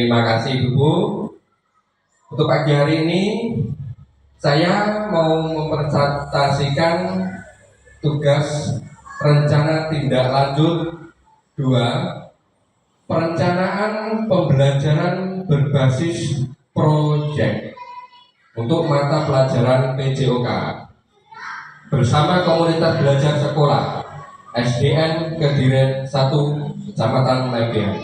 Terima kasih Ibu. Untuk pagi hari ini saya mau mempresentasikan tugas rencana tindak lanjut 2, perencanaan pembelajaran berbasis proyek untuk mata pelajaran PJOK bersama komunitas belajar sekolah SDN Kediren 1 Kecamatan Lebihan.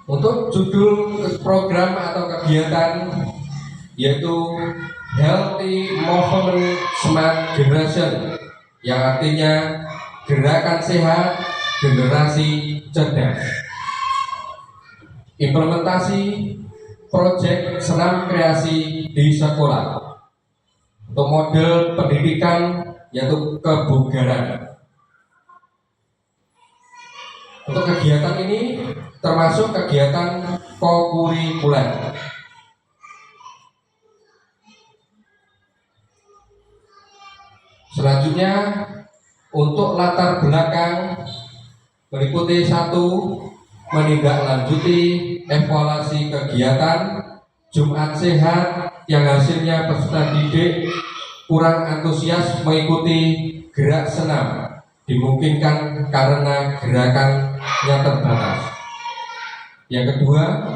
Untuk judul program atau kegiatan yaitu Healthy Movement Smart Generation, yang artinya gerakan sehat generasi cerdas. Implementasi proyek senam kreasi di sekolah untuk model pendidikan yaitu kebugaran. Untuk kegiatan ini termasuk kegiatan kokurikuler. Selanjutnya untuk latar belakang meliputi 1, menindaklanjuti evaluasi kegiatan Jumat Sehat yang hasilnya peserta didik kurang antusias mengikuti gerak senam, dimungkinkan karena gerakannya terbatas. Yang kedua,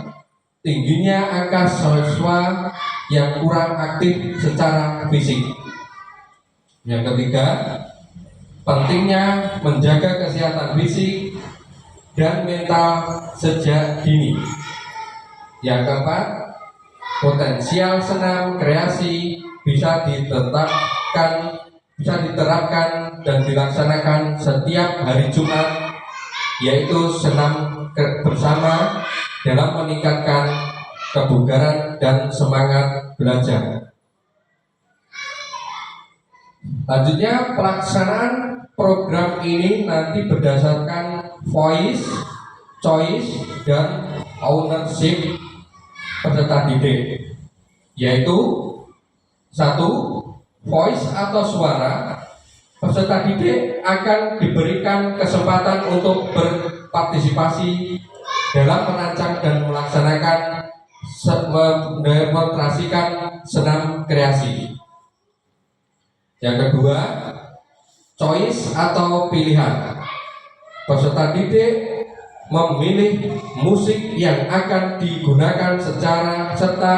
tingginya angka siswa yang kurang aktif secara fisik. Yang ketiga, pentingnya menjaga kesehatan fisik dan mental sejak dini. Yang keempat, potensial senam kreasi bisa diterapkan dan dilaksanakan setiap hari Jumat, yaitu senam bersama dalam meningkatkan kebugaran dan semangat belajar. Lanjutnya, pelaksanaan program ini nanti berdasarkan voice, choice, dan ownership peserta didik, yaitu 1. Voice atau suara, peserta didik akan diberikan kesempatan untuk berpartisipasi dalam merancang dan melaksanakan mendemonstrasikan senam kreasi. Yang kedua, choice atau pilihan, peserta didik memilih musik yang akan digunakan serta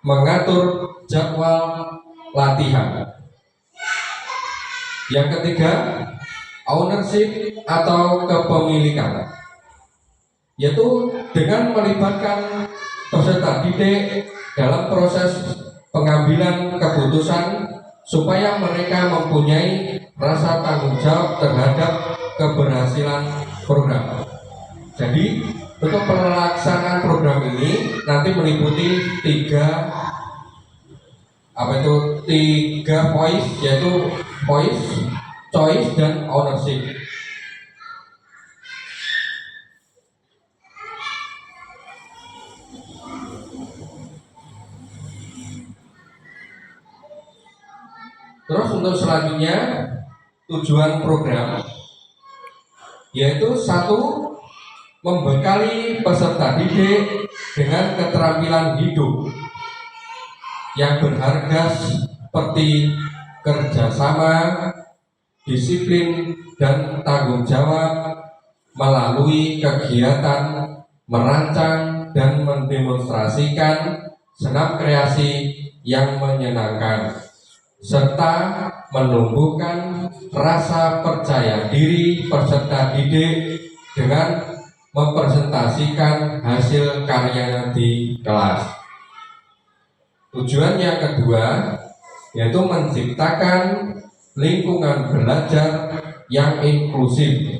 mengatur jadwal latihan. Yang ketiga, ownership atau kepemilikan, yaitu dengan melibatkan peserta didik dalam proses pengambilan keputusan supaya mereka mempunyai rasa tanggung jawab terhadap keberhasilan program. Jadi untuk pelaksanaan program ini nanti meliputi 3 voice, yaitu voice, choice, dan ownership. Terus untuk selanjutnya tujuan program yaitu 1. Membekali peserta didik dengan keterampilan hidup yang berharga seperti kerjasama, disiplin, dan tanggung jawab melalui kegiatan merancang dan mendemonstrasikan senam kreasi yang menyenangkan, serta menumbuhkan rasa percaya diri peserta didik dengan mempresentasikan hasil karyanya di kelas. Tujuan yang kedua yaitu menciptakan lingkungan belajar yang inklusif,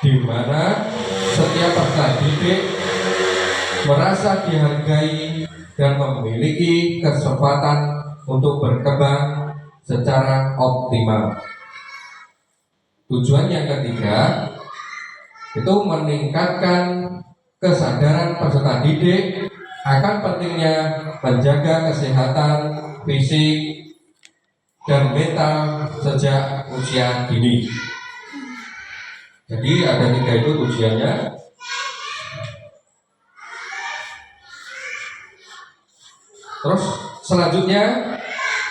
di mana setiap peserta didik merasa dihargai dan memiliki kesempatan untuk berkembang secara optimal. Tujuan yang ketiga itu meningkatkan kesadaran peserta didik akan pentingnya menjaga kesehatan fisik dan mental sejak usia dini. Jadi ada 3 itu ujiannya. Terus selanjutnya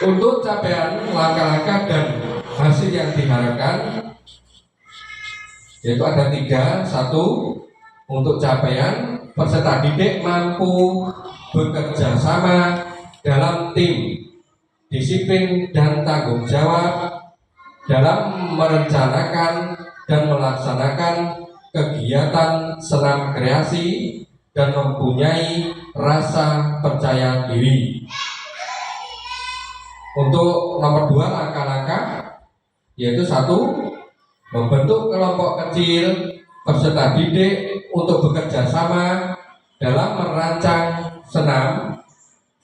untuk capaian langkah-langkah dan hasil yang diharapkan, yaitu ada 3. 1. Untuk capaian, peserta didik mampu bekerja sama dalam tim, disiplin dan tanggung jawab dalam merencanakan dan melaksanakan kegiatan senam kreasi dan mempunyai rasa percaya diri. Untuk nomor 2 langkah-langkah, yaitu 1. Membentuk kelompok kecil peserta didik untuk bekerja sama dalam merancang senam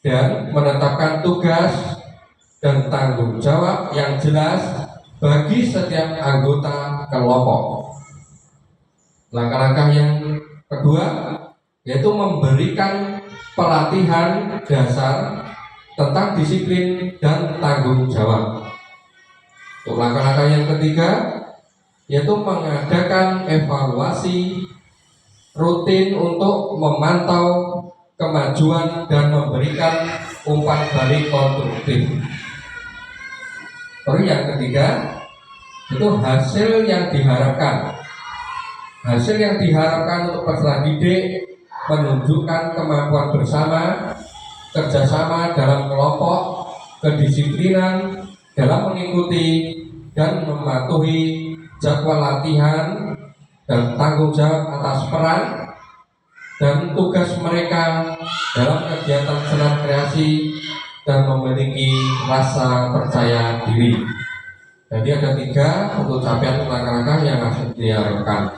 dan menetapkan tugas dan tanggung jawab yang jelas bagi setiap anggota kelompok. Langkah-langkah yang kedua yaitu memberikan pelatihan dasar tentang disiplin dan tanggung jawab. Untuk langkah-langkah yang ketiga yaitu mengadakan evaluasi rutin untuk memantau kemajuan dan memberikan umpan balik konstruktif. Lalu yang ketiga itu hasil yang diharapkan. Hasil yang diharapkan untuk peserta didik menunjukkan kemampuan bersama, kerjasama dalam kelompok, kedisiplinan dalam mengikuti dan mematuhi jadwal latihan dan tanggung jawab atas peran dan tugas mereka dalam kegiatan senam kreasi dan memiliki rasa percaya diri. Jadi ada 3 untuk capaian langkah-langkah yang harus diharapkan.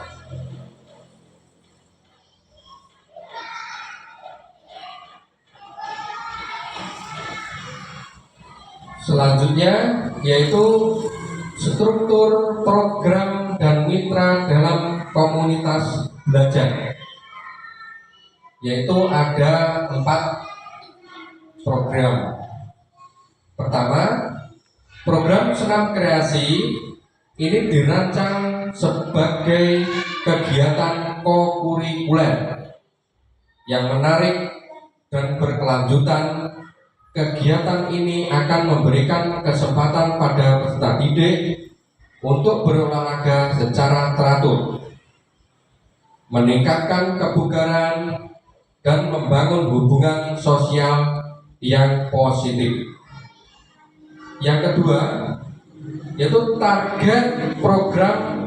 Selanjutnya yaitu struktur program dan mitra dalam komunitas belajar, yaitu ada 4 program. Pertama, program senam kreasi ini dirancang sebagai kegiatan kokurikuler yang menarik dan berkelanjutan. Kegiatan ini akan memberikan kesempatan pada peserta didik untuk berolahraga secara teratur, meningkatkan kebugaran, dan membangun hubungan sosial yang positif. Yang kedua, yaitu target program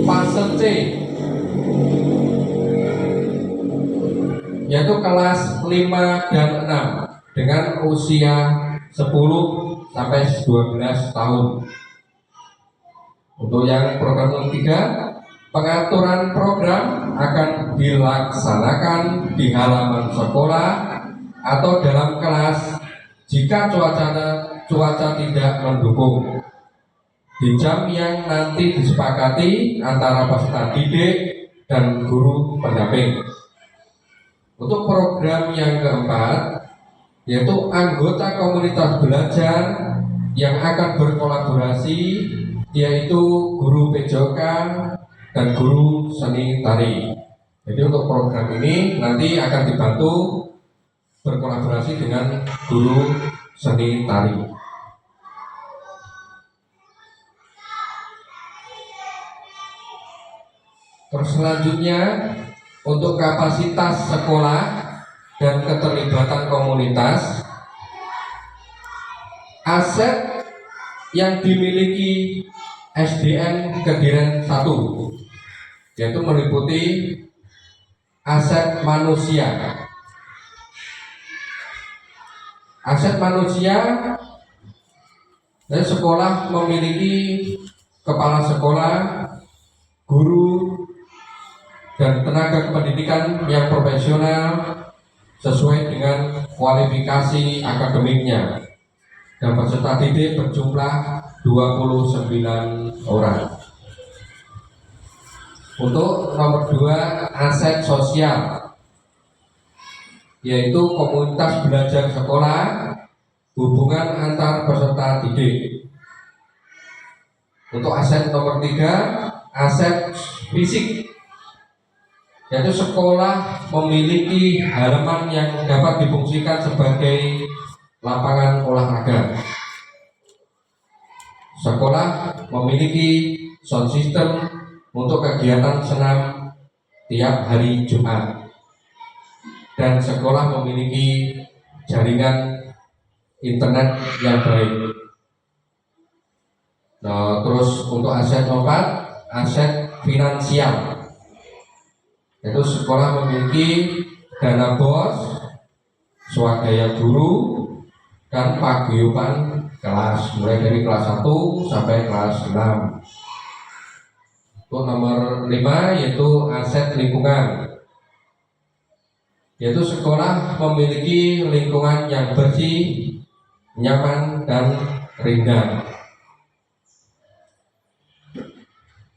fase C, yaitu kelas 5 dan 6 dengan usia 10 sampai 12 tahun. Untuk yang program ketiga, pengaturan program akan dilaksanakan di halaman sekolah atau dalam kelas jika cuaca tidak mendukung, di jam yang nanti disepakati antara peserta didik dan guru pendamping. Untuk program yang keempat, yaitu anggota komunitas belajar yang akan berkolaborasi, yaitu guru PJOK dan guru seni tari. Jadi untuk program ini nanti akan dibantu berkolaborasi dengan guru seni tari. Terus selanjutnya untuk kapasitas sekolah dan keterlibatan komunitas, aset yang dimiliki SDN Kediri 1 yaitu meliputi aset manusia. Aset manusia dari sekolah memiliki kepala sekolah, guru, dan tenaga pendidikan yang profesional sesuai dengan kualifikasi akademiknya, dan peserta didik berjumlah 29 orang. Untuk nomor 2, aset sosial, yaitu komunitas belajar sekolah, hubungan antar peserta didik, Untuk aset nomor 3, aset fisik, yaitu sekolah memiliki halaman yang dapat difungsikan sebagai lapangan olahraga. Sekolah memiliki sound system untuk kegiatan senam tiap hari Jumat, dan sekolah memiliki jaringan internet yang baik. Nah, terus untuk aset nomor 4, aset finansial, yaitu sekolah memiliki dana BOS, swadaya guru, dan paguyuban kelas mulai dari kelas 1 sampai kelas 6. Untuk nomor 5 yaitu aset lingkungan, yaitu sekolah memiliki lingkungan yang bersih, nyaman, dan rindang.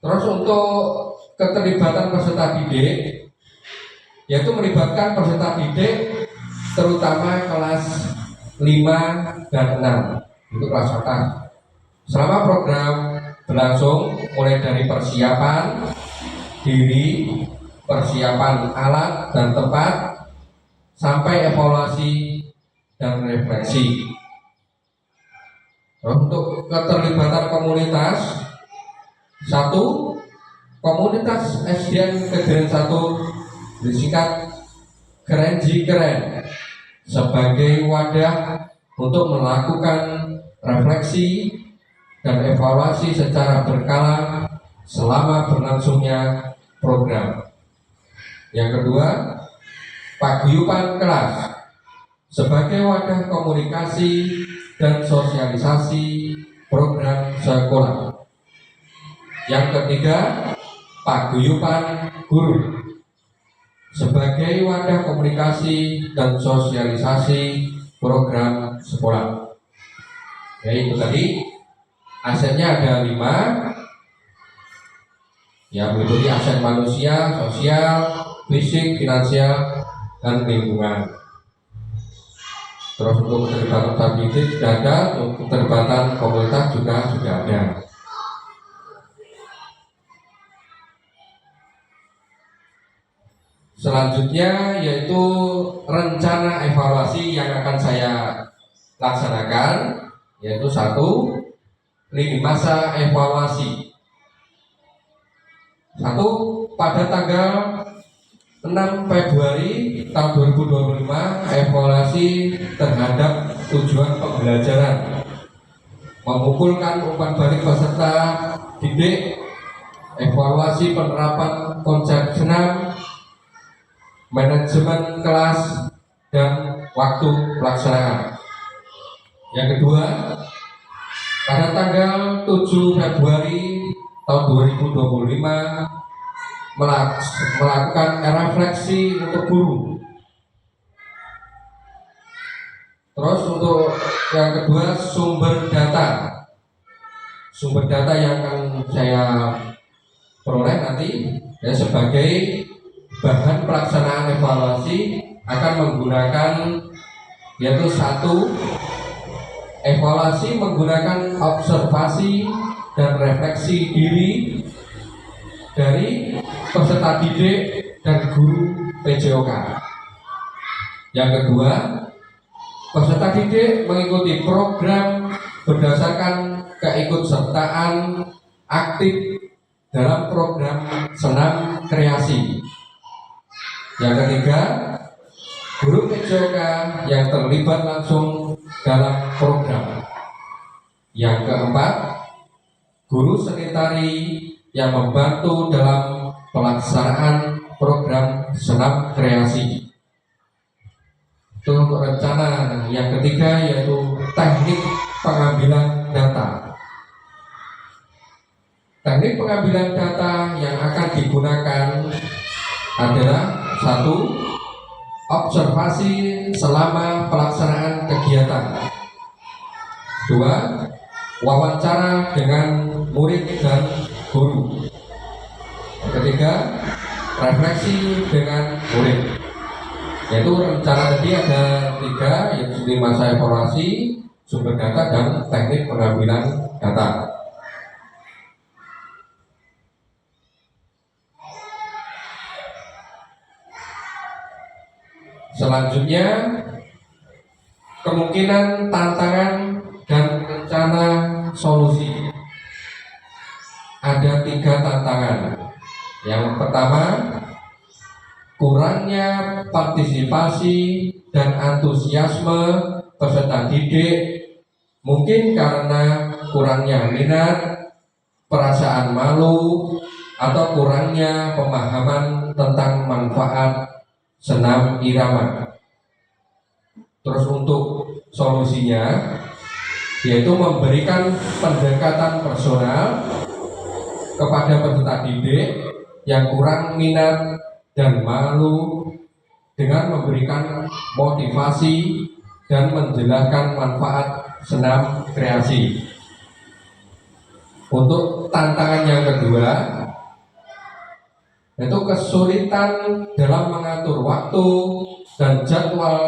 Terus untuk keterlibatan peserta didik, yaitu melibatkan peserta didik terutama kelas 5 dan 6, itu kelas atas. Selama program berlangsung mulai dari persiapan diri, persiapan alat dan tempat, sampai evaluasi dan refleksi. Untuk keterlibatan komunitas, 1. Komunitas SDN Kediri 1 disingkat Kerenji Keren sebagai wadah untuk melakukan refleksi dan evaluasi secara berkala selama berlangsungnya program. Yang kedua, paguyuban kelas sebagai wadah komunikasi dan sosialisasi program sekolah. Yang ketiga, paguyuban guru sebagai wadah komunikasi dan sosialisasi program sekolah. Ya, itu tadi asetnya ada 5, ya, meliputi aset manusia, sosial, fisik, finansial, dan lingkungan. Terus untuk keterlibatan stabilitas sudah ada, untuk keterlibatan komunitas juga sudah ada. Selanjutnya yaitu rencana evaluasi yang akan saya laksanakan, yaitu 1. Lini masa evaluasi. 1. Pada tanggal 6 Februari tahun 2025, evaluasi terhadap tujuan pembelajaran, mengumpulkan umpan balik peserta didik, evaluasi penerapan konsep senam, manajemen kelas, dan waktu pelaksanaan. Yang kedua, pada tanggal 7 Februari tahun 2025 melakukan refleksi untuk guru. Terus untuk yang kedua, sumber data yang akan saya peroleh nanti ya, sebagai bahan pelaksanaan evaluasi akan menggunakan, yaitu 1. Evaluasi menggunakan observasi dan refleksi diri dari peserta didik dan guru PJOK. Yang kedua, peserta didik mengikuti program berdasarkan keikutsertaan aktif dalam program senam kreasi. Yang ketiga, guru PJOK yang terlibat langsung dalam program. Yang keempat, guru seni tari yang membantu dalam pelaksanaan program senam kreasi. Itu untuk rencana. Yang ketiga yaitu teknik pengambilan data. Teknik pengambilan data yang akan digunakan adalah 1. Observasi selama pelaksanaan kegiatan. 2. Wawancara dengan murid dan guru. Ketiga, refleksi dengan murid. Yaitu rencana tadi ada 3, yaitu di masa evaluasi, sumber data, dan teknik pengambilan data. Selanjutnya, kemungkinan tantangan dan rencana solusi. Ada 3 tantangan. Yang pertama, kurangnya partisipasi dan antusiasme peserta didik, mungkin karena kurangnya minat, perasaan malu, atau kurangnya pemahaman tentang manfaat senam irama. Terus untuk solusinya, yaitu memberikan pendekatan personal kepada peserta didik yang kurang minat dan malu dengan memberikan motivasi dan menjelaskan manfaat senam kreasi. Untuk tantangan yang kedua, yaitu kesulitan dalam mengatur waktu dan jadwal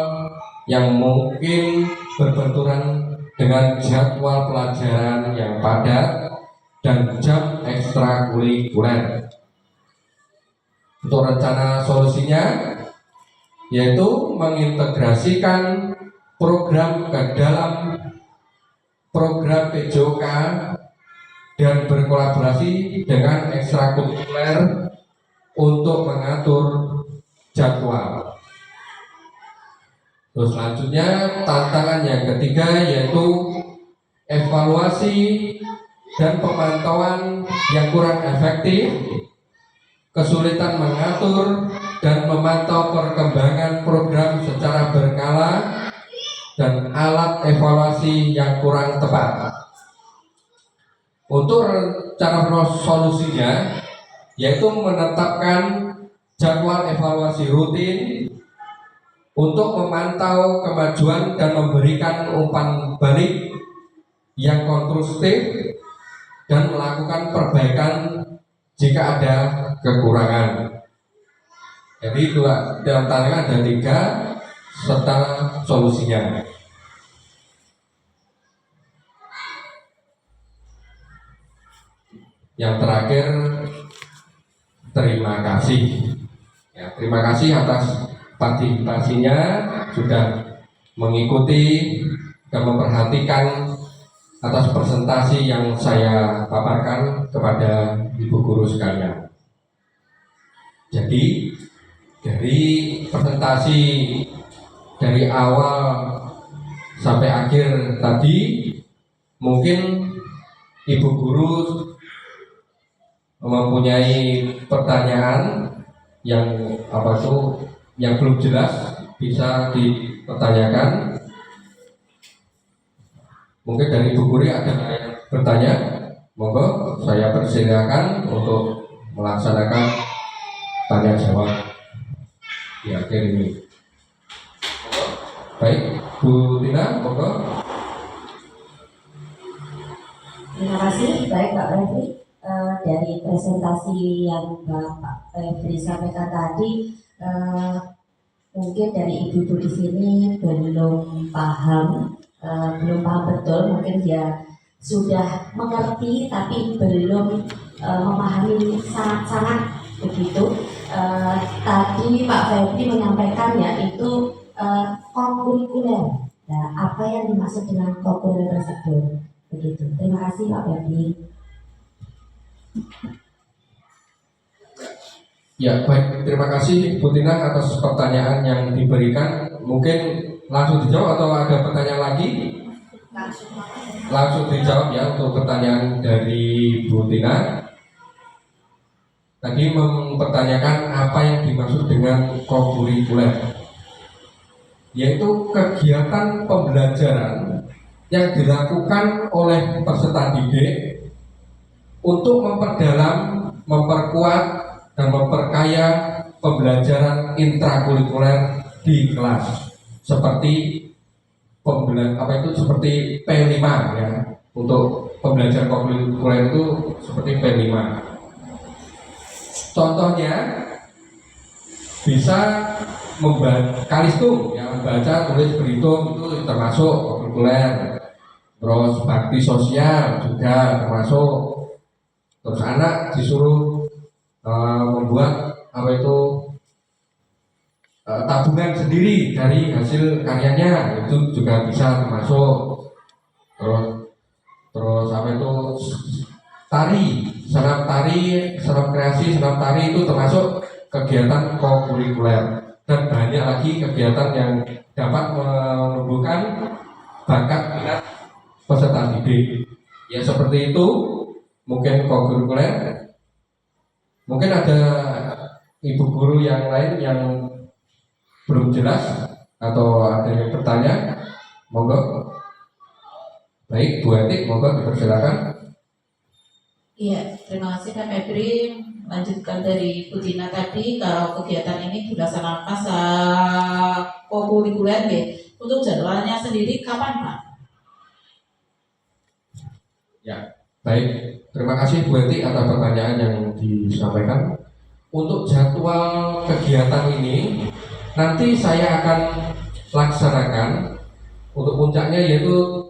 yang mungkin berbenturan dengan jadwal pelajaran yang padat dan jam ekstrakurikuler. Untuk rencana solusinya, yaitu mengintegrasikan program ke dalam program PJOK dan berkolaborasi dengan ekstrakurikuler untuk mengatur jadwal. Terus selanjutnya, tantangan yang ketiga yaitu evaluasi dan pemantauan yang kurang efektif, kesulitan mengatur dan memantau perkembangan program secara berkala, dan alat evaluasi yang kurang tepat. Untuk cara solusinya, yaitu menetapkan jadwal evaluasi rutin untuk memantau kemajuan dan memberikan umpan balik yang konstruktif dan melakukan perbaikan jika ada kekurangan. Jadi dalam tantangan ada 3 serta solusinya. Yang terakhir, terima kasih. Terima kasih atas partisipasinya, sudah mengikuti dan memperhatikan atas presentasi yang saya paparkan kepada Ibu Guru sekalian. Jadi dari presentasi dari awal sampai akhir tadi, mungkin Ibu Guru mempunyai pertanyaan yang yang belum jelas, bisa dipertanyakan. Mungkin dari Ibu Guru ada yang bertanya, monggo saya persilakan untuk melaksanakan tanya jawab di akhir ini. Baik, Bu Tina, monggo. Terima kasih, baik Pak Refri. Dari presentasi yang Bapak Refri sampaikan tadi, mungkin dari ibu-ibu di sini belum paham betul, mungkin dia sudah mengerti tapi belum memahami sangat-sangat begitu. Tadi Pak Refri menyampaikan yaitu kokurikuler. Nah, apa yang dimaksud dengan kokurikuler tersebut? Begitu. Terima kasih Pak Refri. Ya, baik, terima kasih Bu Tina atas pertanyaan yang diberikan. Mungkin langsung dijawab atau ada pertanyaan lagi? Langsung dijawab ya untuk pertanyaan dari Bu Tina. Tadi mempertanyakan apa yang dimaksud dengan kokurikuler, yaitu kegiatan pembelajaran yang dilakukan oleh peserta didik untuk memperdalam, memperkuat, dan memperkaya pembelajaran intrakurikuler di kelas, seperti seperti P5 ya. Untuk pembelajaran kurikuler itu seperti P5. Contohnya bisa membaca kalistung, membaca, tulis, berhitung, itu termasuk kurikuler. Terus bakti sosial juga termasuk. Terus anak disuruh membuat tabungan sendiri dari hasil karyanya, itu juga bisa termasuk. Terus apa itu, tari, senam kreasi, senam tari itu termasuk kegiatan kokurikuler. Dan banyak lagi kegiatan yang dapat menumbuhkan bakat minat peserta didik. Ya seperti itu, mungkin kokurikuler. Mungkin ada ibu guru yang lain yang belum jelas atau ada yang bertanya, monggo. Baik, Bu Etik, monggo dipersilakan. Iya, terima kasih Kak Febri. Lanjutkan dari Bu Tina tadi, kalau kegiatan ini dilaksanakan pas kokurikuler ya. Untuk jadwalnya sendiri kapan Pak? Ya, baik. Terima kasih Bu Etik atas pertanyaan yang disampaikan. Untuk jadwal kegiatan ini nanti saya akan laksanakan untuk puncaknya yaitu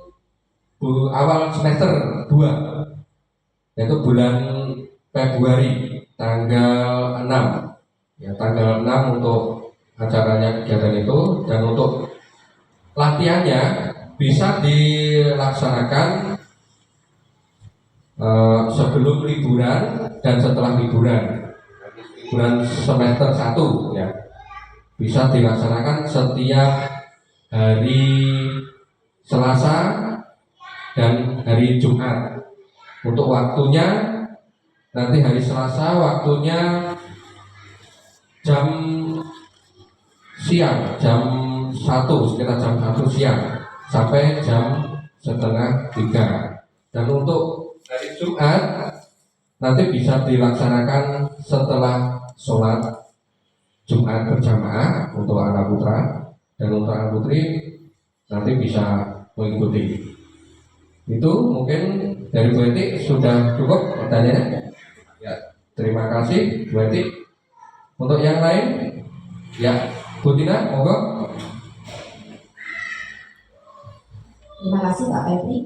awal semester 2, yaitu bulan Februari tanggal 6 ya, tanggal 6 untuk acaranya kegiatan itu. Dan untuk latihannya bisa dilaksanakan sebelum liburan dan setelah liburan semester 1 ya, bisa dilaksanakan setiap hari Selasa dan hari Jumat. Untuk waktunya nanti hari Selasa waktunya jam siang, jam 1, sekitar jam 1 siang sampai jam setengah 3. Dan untuk hari Jumat nanti bisa dilaksanakan setelah sholat Jumat berjamaah untuk anak putra, dan untuk anak putri nanti bisa mengikuti. Itu mungkin dari Bu Etik sudah cukup pertanyaannya. Ya, terima kasih Bu Etik. Untuk yang lain, ya Bu Tina, monggo. Terima kasih Pak Febri.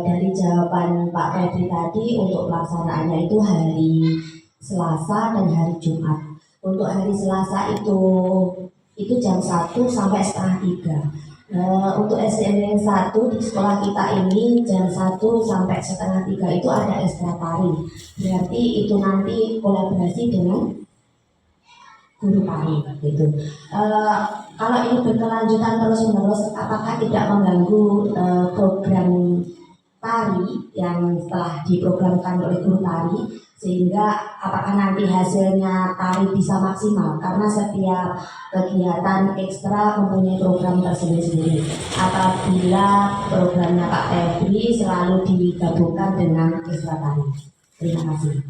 Dari jawaban Pak Febri tadi, untuk pelaksanaannya itu hari Selasa dan hari Jumat. Untuk hari Selasa itu jam 1 sampai setengah 3. Untuk SDN 1 di sekolah kita ini jam 1 sampai setengah 3 itu ada ekstra tari. Berarti itu nanti kolaborasi dengan guru tari gitu. Kalau ini berkelanjutan terus-menerus, apakah tidak mengganggu program tari yang telah diprogramkan oleh guru tari, sehingga apakah nanti hasilnya tari bisa maksimal karena setiap kegiatan ekstra mempunyai program tersendiri-sendiri. Apabila programnya Pak Febri selalu digabungkan dengan ekstra tari. Terima kasih.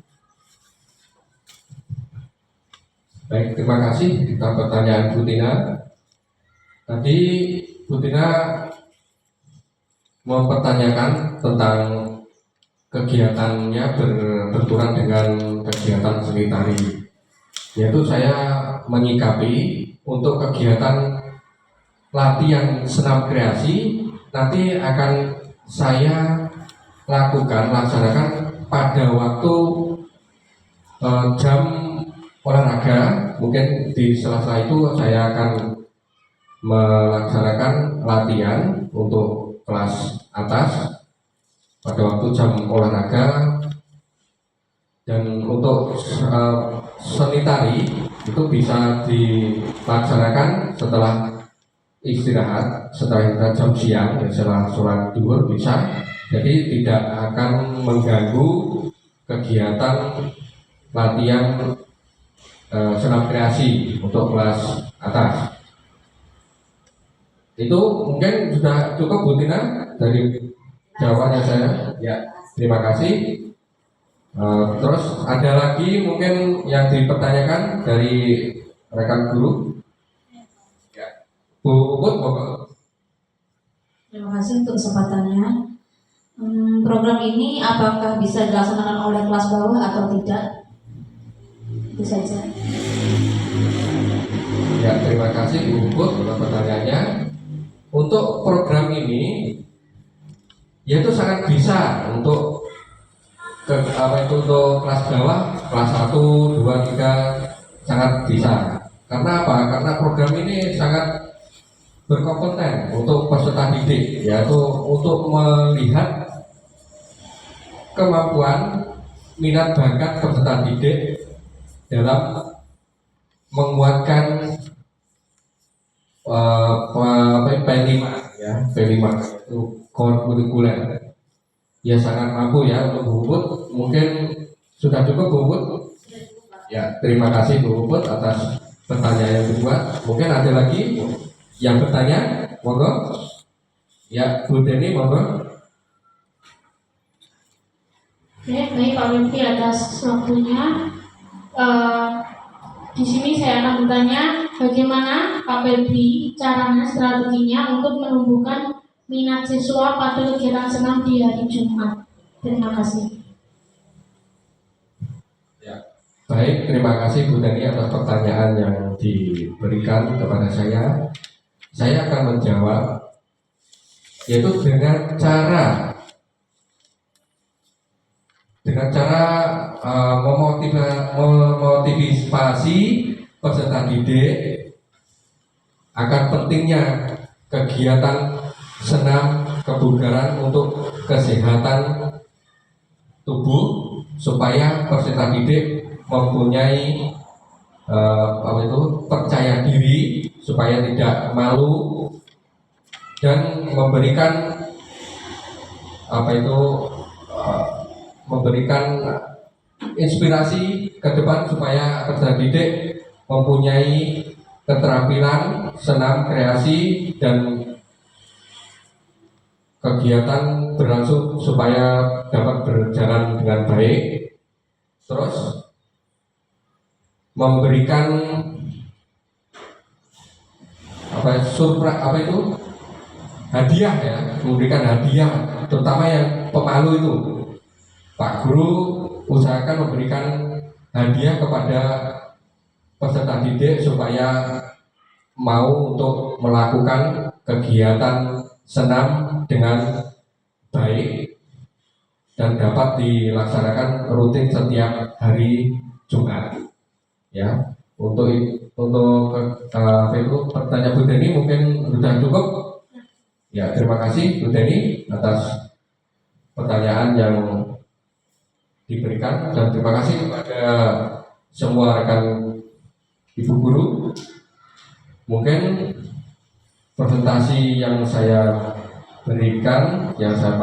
Baik, terima kasih atas pertanyaan Bu Tina. Tadi Bu Tina mempertanyakan tentang kegiatannya berbenturan dengan kegiatan seni tari, yaitu saya menyikapi untuk kegiatan latihan senam kreasi nanti akan saya laksanakan pada waktu jam olahraga. Mungkin di sela-sela itu saya akan melaksanakan latihan untuk kelas atas pada waktu jam olahraga. Dan untuk seni tari itu bisa dilaksanakan setelah istirahat jam siang dan setelah sholat duhur bisa. Jadi tidak akan mengganggu kegiatan latihan senam kreasi untuk kelas atas. Itu mungkin sudah cukup Bu Tina dari jawabannya saya. Ya, terima kasih. Terus ada lagi mungkin yang dipertanyakan dari rekan guru. Ya, Bu Puput, Terima kasih untuk kesempatannya. Program ini apakah bisa dilaksanakan oleh kelas bawah atau tidak? Itu saja. Ya, terima kasih Bu Puput untuk pertanyaannya. Untuk program ini, yaitu sangat bisa untuk untuk kelas bawah, kelas 1, 2, 3 sangat bisa. Karena apa? Karena program ini sangat berkompeten untuk peserta didik, yaitu untuk melihat kemampuan minat bakat peserta didik dalam menguatkan P5 ya, P5 itu core kurikuler. Ya sangat mampu ya untuk Bu Puput. Mungkin sudah cukup Bu Puput. Ya, terima kasih Bu Puput atas pertanyaan yang dibuat. Mungkin ada lagi yang bertanya, monggo. Ya, Bu Deni monggo. Oke, baik Pak Wimpi atas waktunya. Di sini saya akan bertanya bagaimana Pak Febri caranya, strateginya untuk menumbuhkan minat siswa pada kegiatan senam di hari Jumat. Terima kasih. Ya, baik, terima kasih Bu Deni atas pertanyaan yang diberikan kepada saya. Saya akan menjawab, yaitu dengan cara memotivasi peserta didik akan pentingnya kegiatan senam kebugaran untuk kesehatan tubuh, supaya peserta didik mempunyai percaya diri, supaya tidak malu dan memberikan memberikan inspirasi ke depan supaya peserta didik mempunyai keterampilan senam kreasi dan kegiatan berlangsung supaya dapat berjalan dengan baik. Terus memberikan hadiah ya, memberikan hadiah terutama yang pemalu itu. Pak Guru usahakan memberikan hadiah kepada peserta didik supaya mau untuk melakukan kegiatan senam dengan baik dan dapat dilaksanakan rutin setiap hari Jumat. Ya, untuk pertanyaan Bu Deni mungkin sudah cukup. Ya, terima kasih Bu Deni atas pertanyaan yang diberikan, dan terima kasih kepada semua rekan Ibu Guru. Mungkin presentasi yang saya berikan, yang saya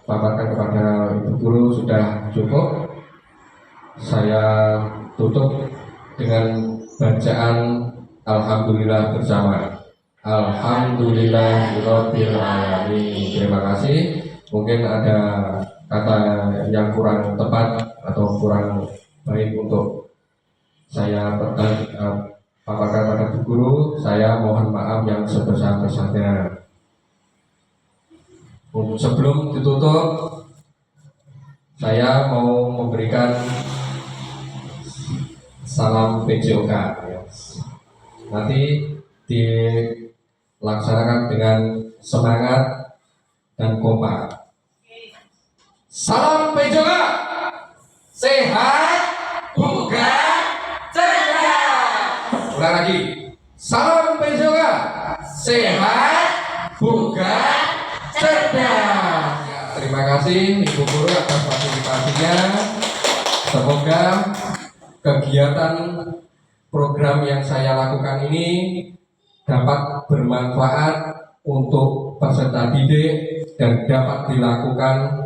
paparkan kepada Ibu Guru sudah cukup. Saya tutup dengan bacaan Alhamdulillah bersama. Alhamdulillahirabbil alamin. Terima kasih. Mungkin ada kata yang kurang tepat atau kurang baik untuk saya paparkan pada Bu Guru, saya mohon maaf yang sebesar-besarnya. Sebelum ditutup, saya mau memberikan salam PJOK. Nanti dilaksanakan dengan semangat dan kompak. Salam PJOK, sehat, bugar, cerdas. Ulang lagi. Salam PJOK, sehat, bugar, cerdas. Ya, terima kasih Ibu Guru atas partisipasinya. Semoga kegiatan program yang saya lakukan ini dapat bermanfaat untuk peserta didik dan dapat dilakukan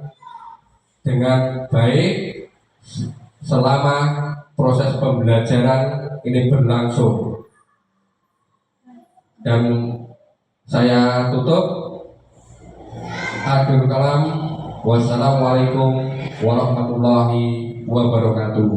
dengan baik selama proses pembelajaran ini berlangsung. Dan saya tutup. Akhirul kalam. Wassalamualaikum warahmatullahi wabarakatuh.